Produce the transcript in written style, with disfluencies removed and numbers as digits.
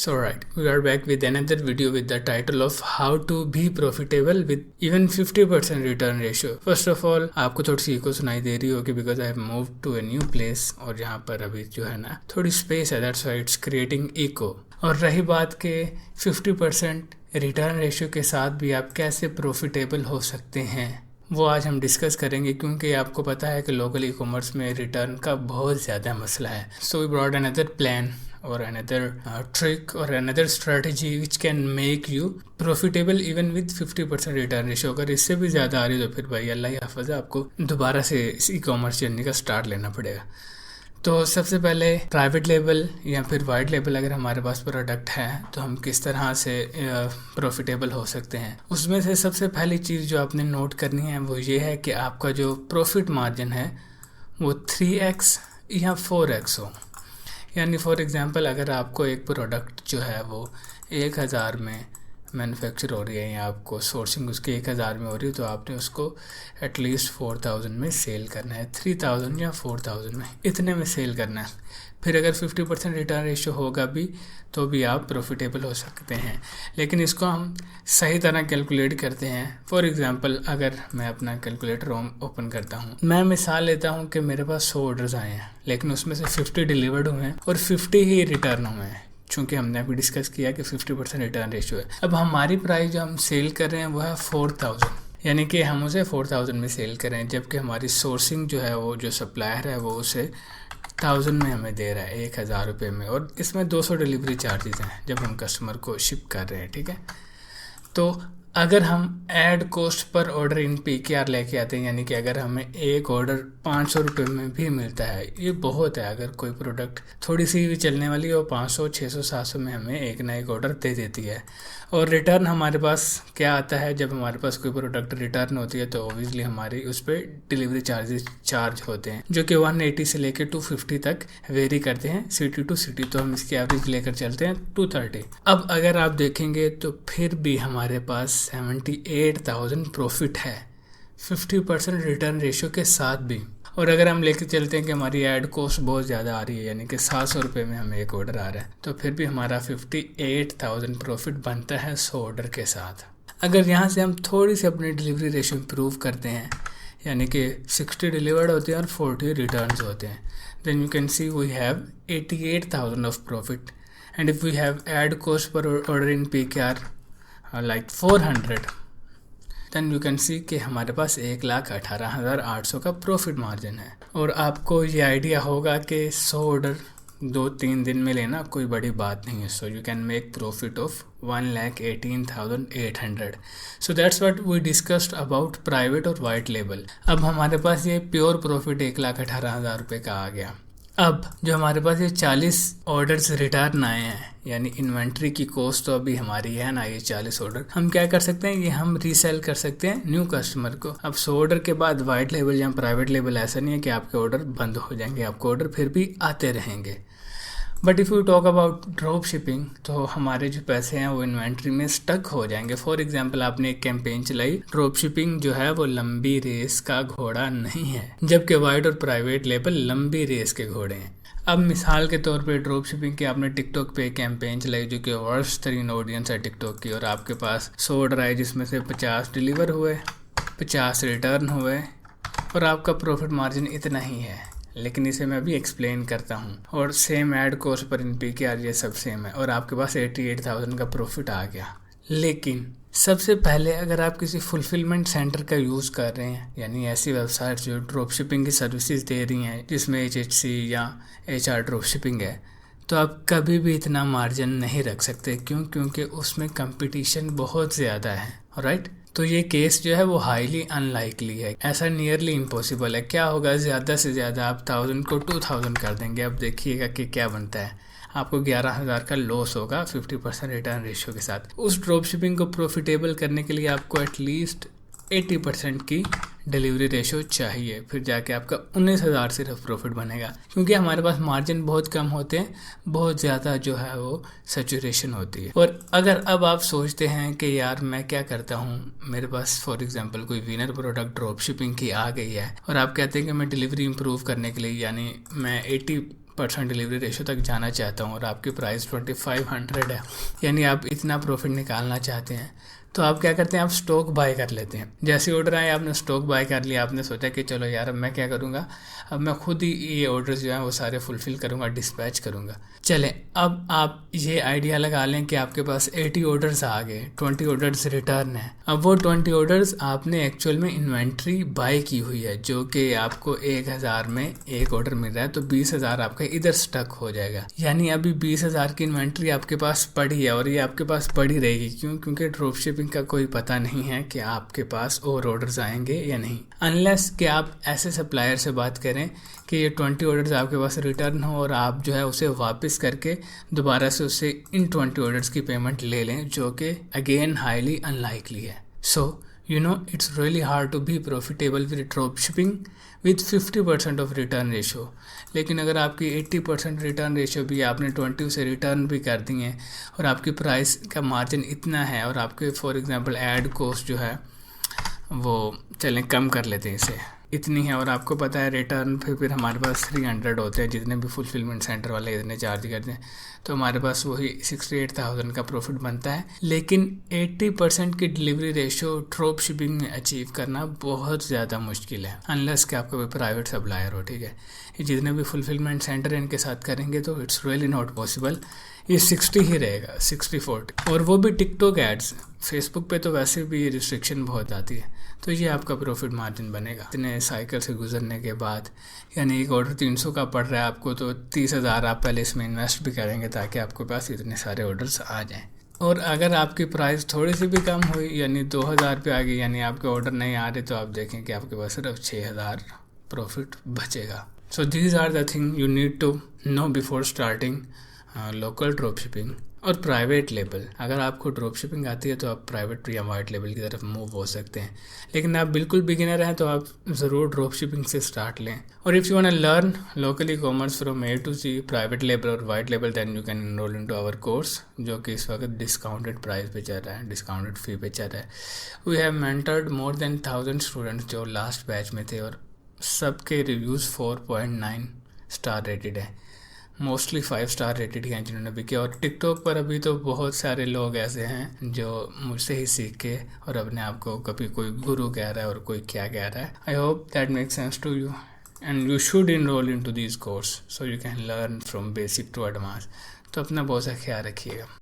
So right, we are back with another video with the title of how to be profitable with even 50% return ratio. First of all, आपको थोड़ी सी eco सुनाई दे रही होगी because I have moved to a new place और यहाँ पर अभी जो है ना थोड़ी स्पेस है, that's why it's creating echo. और रही बात के 50% रिटर्न रेशियो के साथ भी आप कैसे प्रॉफिटेबल हो सकते हैं, वो आज हम डिस्कस करेंगे क्योंकि आपको पता है कि लोकल ई कॉमर्स में रिटर्न का बहुत ज़्यादा मसला है. So we brought another plan or another trick or another strategy which can make you profitable even with 50% return ratio. अगर इससे भी ज़्यादा आ रही तो फिर भाई अल्लाह ही हाफ़िज़, आपको दोबारा से इस ई कॉमर्स जर्नी का स्टार्ट लेना पड़ेगा. तो सबसे पहले प्राइवेट लेबल या फिर वाइट लेबल अगर हमारे पास प्रोडक्ट है तो हम किस तरह से प्रॉफिटेबल हो सकते हैं. उसमें से सबसे पहली चीज़ जो आपने नोट करनी है वो ये है कि आपका जो प्रॉफिट मार्जिन है वो 3x या 4x हो. यानी फॉर एग्जांपल अगर आपको एक प्रोडक्ट जो है वो 1000 में मैन्युफैक्चर हो रही है या आपको सोर्सिंग उसकी 1000 में हो रही है तो आपने उसको एटलीस्ट 4000 में सेल करना है, 3000 या 4000 में इतने में सेल करना है. फिर अगर 50% रिटर्न रेशियो होगा भी तो भी आप प्रॉफिटेबल हो सकते हैं. लेकिन इसको हम सही तरह कैलकुलेट करते हैं. फॉर एग्जांपल अगर मैं अपना कैलकुलेटर ओपन करता हूँ, मैं मिसाल लेता हूँ कि मेरे पास 100 ऑर्डर्स आए हैं लेकिन उसमें से 50 डिलीवर्ड हुए हैं और 50 ही रिटर्न हुए हैं, चूँकि हमने अभी डिस्कस किया कि 50% रिटर्न रेशियो है. अब हमारी प्राइस जो हम सेल कर रहे हैं वो है 4000, यानी कि हम उसे 4000 में सेल कर रहे हैं, जबकि हमारी सोर्सिंग जो है वो जो सप्लायर है वो उसे 1000 में हमें दे रहा है, 1000 रुपये में. और इसमें 200 डिलीवरी चार्जेस हैं जब हम कस्टमर को शिप कर रहे हैं. ठीक है, तो अगर हम add cost per order in PKR लेके आते हैं, यानी कि अगर हमें एक ऑर्डर 500 रुपये में भी मिलता है, ये बहुत है. अगर कोई प्रोडक्ट थोड़ी सी भी चलने वाली है और 500 600 700 में हमें एक ना एक ऑर्डर दे देती है. और रिटर्न हमारे पास क्या आता है, जब हमारे पास कोई प्रोडक्ट रिटर्न होती है तो ओबियसली हमारी उस पर डिलीवरी चार्जेस चार्ज होते हैं जो कि 180 से लेकर 250 तक वेरी करते हैं सिटी टू सिटी. तो हम इसकी एवरेज लेकर चलते हैं 230. अब अगर आप देखेंगे तो फिर भी हमारे पास 78,000 प्रॉफिट है 50% रिटर्न रेशियो के साथ भी. और अगर हम लेके चलते हैं कि हमारी ऐड कॉस्ट बहुत ज़्यादा आ रही है, यानी कि 700 रुपये में हमें एक ऑर्डर आ रहा है, तो फिर भी हमारा 58,000 प्रॉफिट बनता है 100 ऑर्डर के साथ. अगर यहाँ से हम थोड़ी सी अपनी डिलीवरी रेशियो इम्प्रूव करते हैं, यानी कि 60 डिलीवर्ड होते हैं और 40 रिटर्न्स होते हैं, then you can see we have 88,000 of profit. And if we have ad cost per order in PKR like 400, then you can see कि हमारे पास 1,18,800 का प्रॉफिट मार्जिन है. और आपको ये आइडिया होगा कि 100 ऑर्डर 2-3 दिन में लेना कोई बड़ी बात नहीं है. So you can make profit of 1,18,800. So that's what we discussed about private और वाइट लेबल. अब हमारे पास ये प्योर प्रॉफिट 1,18,000 रुपये का आ गया. अब जो हमारे पास ये 40 ऑर्डर्स रिटर्न आए हैं, यानी इन्वेंट्री की कॉस्ट तो अभी हमारी है ना, ये 40 ऑर्डर हम क्या कर सकते हैं, ये हम रीसेल कर सकते हैं न्यू कस्टमर को. अब 100 ऑर्डर के बाद वाइट लेबल या प्राइवेट लेबल ऐसा नहीं है कि आपके ऑर्डर बंद हो जाएंगे, आपको ऑर्डर फिर भी आते रहेंगे. But if you talk about drop shipping तो हमारे जो पैसे हैं वो इन्वेंट्री में स्टक हो जाएंगे. फॉर एग्जांपल आपने एक कैंपेन चलाई, ड्रॉप शिपिंग जो है वो लंबी रेस का घोड़ा नहीं है, जबकि वाइट और प्राइवेट लेबल लंबी रेस के घोड़े हैं. अब मिसाल के तौर पे ड्रॉप शिपिंग की आपने टिकटॉक पे कैंपेन चलाई जो कि वर्स्ट तरीन ऑडियंस है टिकटॉक की, और आपके पास 100 ऑर्डर आए जिसमें से 50 डिलीवर हुए, 50 रिटर्न हुए और आपका प्रॉफिट मार्जिन इतना ही है. लेकिन इसे मैं अभी एक्सप्लेन करता हूँ. और सेम ऐड कॉस्ट पर इन PKR ये सब सेम है और आपके पास 88,000 का प्रॉफिट आ गया. लेकिन सबसे पहले अगर आप किसी फुलफिलमेंट सेंटर का यूज़ कर रहे हैं, यानी ऐसी वेबसाइट जो ड्रॉप शिपिंग की सर्विसेज दे रही हैं जिसमें HHC या HR ड्रॉप शिपिंग है, तो आप कभी भी इतना मार्जिन नहीं रख सकते. क्योंकि उसमें कंपटीशन बहुत ज़्यादा है. राइट, तो ये केस जो है वो हाईली अनलाइकली है, ऐसा नियरली इम्पॉसिबल है. क्या होगा, ज़्यादा से ज़्यादा आप 1000 को 2000 कर देंगे. अब देखिएगा कि क्या बनता है, आपको 11,000 का लॉस होगा 50% रिटर्न रेशियो के साथ. उस ड्रॉप शिपिंग को प्रॉफिटेबल करने के लिए आपको एटलीस्ट 80% की डिलीवरी रेशियो चाहिए, फिर जाके आपका 19,000 सिर्फ प्रॉफिट बनेगा. क्योंकि हमारे पास मार्जिन बहुत कम होते हैं, बहुत ज़्यादा जो है वो सैचुरेशन होती है. और अगर अब आप सोचते हैं कि यार मैं क्या करता हूँ, मेरे पास फॉर एग्जांपल कोई विनर प्रोडक्ट ड्रॉप शिपिंग की आ गई है और आप कहते हैं कि मैं डिलीवरी इंप्रूव करने के लिए, यानी मैं 50% डिलीवरी रेशो तक जाना चाहता हूँ और आपकी प्राइस 2500 है, यानी आप इतना प्रॉफिट निकालना चाहते हैं, तो आप क्या करते हैं, आप स्टॉक बाय कर लेते हैं। जैसे ऑर्डर आए आपने स्टॉक बाय कर लिया, आपने सोचा कि चलो यार अब मैं क्या करूँगा, अब मैं खुद ही ये ऑर्डर्स जो हैं वो सारे फुलफ़िल करूँगा, डिस्पैच करूँगा। चलें, अब आप ये आइडिया लगा लें कि आपके पास 80 ऑर्डर्स आ गए, 20 ऑर्डर्स रिटर्न है। अब वो 20 ऑर्डर्स आपने एक्चुअल में इन्वेंट्री बाय की हुई है, जो कि आपको 1000 में एक ऑर्डर मिल रहा है, तो 20,000 आपका इधर स्टक हो जाएगा। यानी अभी 20,000 की इन्वेंट्री आपके पास पड़ी है और ये आपके पास पड़ी रहेगी। क्यों? क्योंकि ड्रॉप शिपिंग का कोई पता नहीं है कि आपके पास और ऑर्डर्स आएंगे या नहीं, अनलेस कि आप ऐसे सप्लायर से बात करें कि ये 20 ऑर्डर्स आपके पास रिटर्न हो और आप जो है उसे वापस करके दोबारा से उससे इन 20 ऑर्डर्स की पेमेंट ले लें, जो कि अगेन हाईली अनलाइकली है। सो you know it's really hard to be profitable with drop shipping with 50% of return ratio। लेकिन अगर आपकी 80% रिटर्न रेशियो भी आपने 20 से रिटर्न भी कर दी है और आपकी प्राइस का मार्जिन इतना है और आपके फॉर एग्जांपल ऐड कॉस्ट जो है वो चलें कम कर लेते हैं, इसे इतनी है, और आपको पता है रिटर्न फिर हमारे पास 300 होते हैं, जितने भी फुलफिलमेंट सेंटर वाले इतने चार्ज करते हैं, तो हमारे पास वही 68,000 का प्रॉफिट बनता है। लेकिन 80% की डिलीवरी रेशो ड्रॉप शिपिंग में अचीव करना बहुत ज़्यादा मुश्किल है, अनलेस कि आपका कोई प्राइवेट सप्लायर हो। ठीक है, ये जितने भी फुलफिलमेंट सेंटर हैं इनके साथ करेंगे तो इट्स रियली नॉट पॉसिबल। ये 60 ही रहेगा, 60-40, और वो भी टिकटॉक एड्स। फेसबुक पे तो वैसे भी रिस्ट्रिक्शन बहुत आती है, तो ये आपका प्रॉफिट मार्जिन बनेगा इतने साइकिल से गुजरने के बाद। यानी एक ऑर्डर 300 का पड़ रहा है आपको, तो 30,000 आप पहले इसमें इन्वेस्ट भी करेंगे ताकि आपके पास इतने सारे ऑर्डर्स आ जाएं। और अगर आपकी प्राइस थोड़ी सी भी कम हुई, यानी 2000 पे आ गई, यानी आपके ऑर्डर नहीं आ रहे, तो आप देखें कि आपके पास सिर्फ 6000 प्रॉफिट बचेगा। So these are the thing you need to know before starting local drop shipping और प्राइवेट लेबल। अगर आपको ड्रॉप शिपिंग आती है तो आप प्राइवेट या वाइट लेबल की तरफ मूव हो सकते हैं, लेकिन आप बिल्कुल बिगिनर हैं तो आप ज़रूर ड्रॉप शिपिंग से स्टार्ट लें। और if you want to learn local e commerce from A to Z, private label और white label, then you can enroll into our course, जो कि इस वक्त डिस्काउंटेड प्राइस पे चल रहा है, डिस्काउंटेड फी पे चल रहा है। We have mentored more than 1000 students जो लास्ट बैच में थे, और सबके रिव्यूज़ 4.9 स्टार रेटेड है, मोस्टली 5 स्टार रेटेड हैं जिन्होंने भी किया। और टिकटॉक पर अभी तो बहुत सारे लोग ऐसे हैं जो मुझसे ही सीख के और अपने आप को कभी कोई गुरु कह रहा है और कोई क्या कह रहा है। I hope that makes sense to you and you should enrol into this course so you can learn from basic to advance. तो अपना बहुत सा ख्याल रखिएगा।